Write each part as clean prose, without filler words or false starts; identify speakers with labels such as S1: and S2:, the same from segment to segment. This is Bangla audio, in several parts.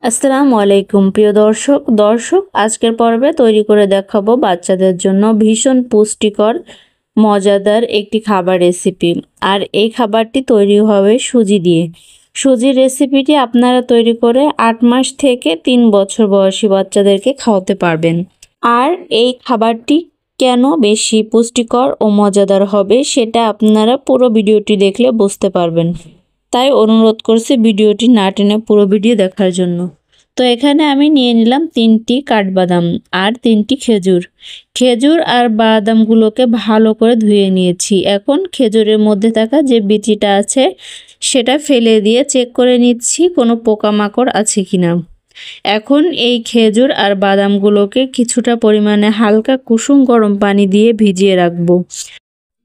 S1: আসসালামু আলাইকুম প্রিয় দর্শক আজকের পর্বে তৈরি করে দেখাবো বাচ্চাদের জন্য ভীষণ পুষ্টিকর মজাদার একটি খাবার রেসিপি। আর এই খাবারটি তৈরি হবে সুজি দিয়ে। সুজির রেসিপিটি আপনারা তৈরি করে 8 মাস থেকে 3 বছর বয়সী বাচ্চাদেরকে খাওয়াতে পারবেন। আর এই খাবারটি কেন বেশি পুষ্টিকর ও মজাদার হবে সেটা আপনারা পুরো ভিডিওটি দেখলে বুঝতে পারবেন। তাই অনুরোধ করছি ভিডিওটি না টেনে পুরো ভিডিও দেখার জন্য। তো এখানে আমি নিয়ে নিলাম 3টি কাঠবাদাম আর 3টি খেজুর আর বাদামগুলোকে ভালো করে ধুয়ে নিয়েছি। এখন খেজুরের মধ্যে থাকা যে বিচিটা আছে সেটা ফেলে দিয়ে চেক করে নিচ্ছি কোনো পোকামাকড় আছে কিনা। এখন এই খেজুর আর বাদামগুলোকে কিছুটা পরিমাণে হালকা কুসুম গরম পানি দিয়ে ভিজিয়ে রাখবো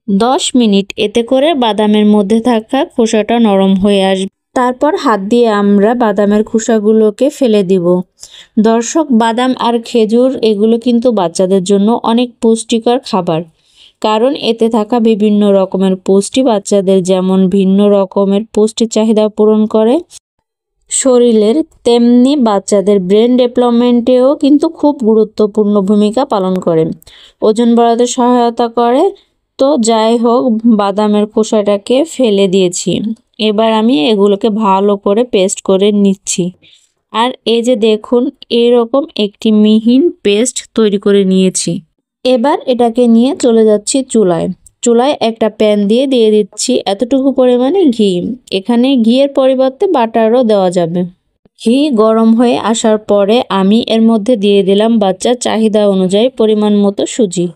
S1: 10 মিনিট। এতে করে বাদামের মধ্যে থাকা খোসাটা নরম হয়ে আসবে। তারপর হাত দিয়ে আমরা বাদামের খোসাগুলোকে ফেলে দিব। দর্শক, বাদাম আর খেজুর এগুলো কিন্তু বাচ্চাদের জন্য অনেক পুষ্টিকর খাবার, কারণ এতে থাকা বিভিন্ন রকমের পুষ্টি বাচ্চাদের যেমন ভিন্ন রকমের পুষ্টি চাহিদা পূরণ করে শরীরের, তেমনি বাচ্চাদের ব্রেন ডেভেলপমেন্টেও কিন্তু খুব গুরুত্বপূর্ণ ভূমিকা পালন করে, ওজন বাড়াতে সহায়তা করে। তো যাই হোক, বাদামের খোসাটাকে ফেলে দিয়েছি। এবার আমি এগুলোকে ভালো করে পেস্ট করে নিচ্ছি। আর এই যে দেখুন, এরকম একটি মিহিন পেস্ট তৈরি করে নিয়েছি। এবার এটাকে নিয়ে চলে যাচ্ছি চুলায় একটা প্যান দিয়ে দিচ্ছি এতটুকু পরিমাণে ঘি। এখানে ঘিয়ের পরিবর্তে বাটারও দেওয়া যাবে। ঘি গরম হয়ে আসার পরে আমি এর মধ্যে দিয়ে দিলাম বাচ্চার চাহিদা অনুযায়ী পরিমাণ মতো সুজি।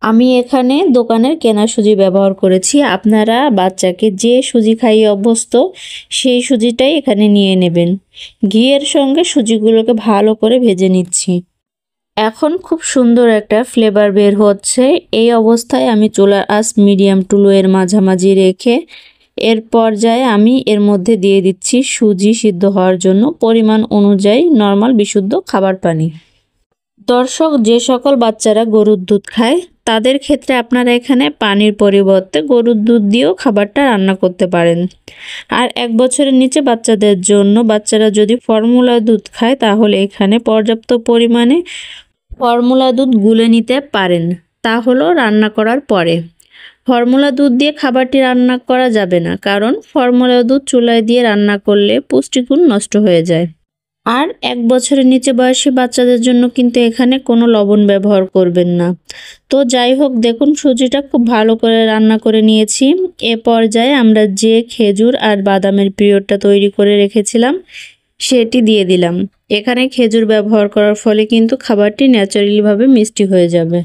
S1: আমি এখানে দোকানের কেনা সুজি ব্যবহার করেছি। আপনারা বাচ্চাকে যে সুজি খাইয়ে অভ্যস্ত সেই সুজিটাই এখানে নিয়ে নেবেন। ঘিয়ের সঙ্গে সুজিগুলোকে ভালো করে ভেজে নিচ্ছি। এখন খুব সুন্দর একটা ফ্লেভার বের হচ্ছে। এই অবস্থায় আমি চুলার আঁচ মিডিয়াম টু লো এর মাঝামাঝি রেখে এর পর্যায়ে আমি এর মধ্যে দিয়ে দিচ্ছি সুজি সিদ্ধ হওয়ার জন্য পরিমাণ অনুযায়ী নর্মাল বিশুদ্ধ খাবার পানি। দর্শক, যে সকল বাচ্চারা গরুর দুধ খায় তাদের ক্ষেত্রে আপনারা এখানে পানির পরিবর্তে গরুর দুধ দিয়েও খাবারটা রান্না করতে পারেন। আর 1 বছরের নিচে বাচ্চাদের জন্য, বাচ্চারা যদি ফর্মুলা দুধ খায় তাহলে এখানে পর্যাপ্ত পরিমাণে ফর্মুলা দুধ গুলে নিতে পারেন। তা হলো রান্না করার পরে। ফর্মুলা দুধ দিয়ে খাবারটি রান্না করা যাবে না, কারণ ফর্মুলা দুধ চুলায় দিয়ে রান্না করলে পুষ্টিগুণ নষ্ট হয়ে যায়। আর 1 বছরের নিচে বয়সী বাচ্চাদের জন্য কিন্তু এখানে কোনো লবণ ব্যবহার করবেন না। তো যাই হোক, দেখুন সুজিটা খুব ভালো করে রান্না করে নিয়েছি। এ পর্যায়ে আমরা যে খেজুর আর বাদামের পিউরিটা তৈরি করে রেখেছিলাম সেটি দিয়ে দিলাম। এখানে খেজুর ব্যবহার করার ফলে কিন্তু খাবারটি ন্যাচারালিভাবে মিষ্টি হয়ে যাবে।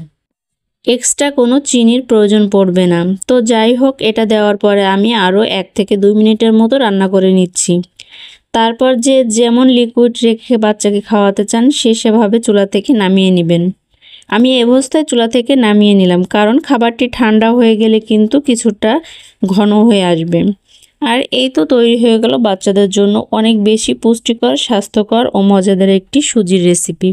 S1: এক্সট্রা কোনো চিনির প্রয়োজন পড়বে না। তো যাই হোক, এটা দেওয়ার পরে আমি আরও 1 থেকে 2 মিনিটের মতো রান্না করে নিচ্ছি। তারপর যে যেমন লিকুইড রেখে বাচ্চাকে খাওয়াতে চান সে সেভাবে চুলা থেকে নামিয়ে নেবেন। আমি এই অবস্থায় চুলা থেকে নামিয়ে নিলাম, কারণ খাবারটি ঠান্ডা হয়ে গেলে কিন্তু কিছুটা ঘন হয়ে আসবে। আর এই তো তৈরি হয়ে গেল বাচ্চাদের জন্য অনেক বেশি পুষ্টিকর, স্বাস্থ্যকর ও মজাদার একটি সুজির রেসিপি।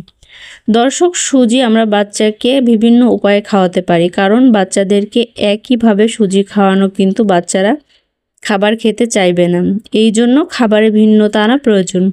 S1: দর্শক, সুজি আমরা বাচ্চাকে বিভিন্ন উপায়ে খাওয়াতে পারি, কারণ বাচ্চাদেরকে একইভাবে সুজি খাওয়ানো কিন্তু বাচ্চারা খাবার খেতে চাইবে না। এই জন্য খাবারে ভিন্নতা আনা প্রয়োজন।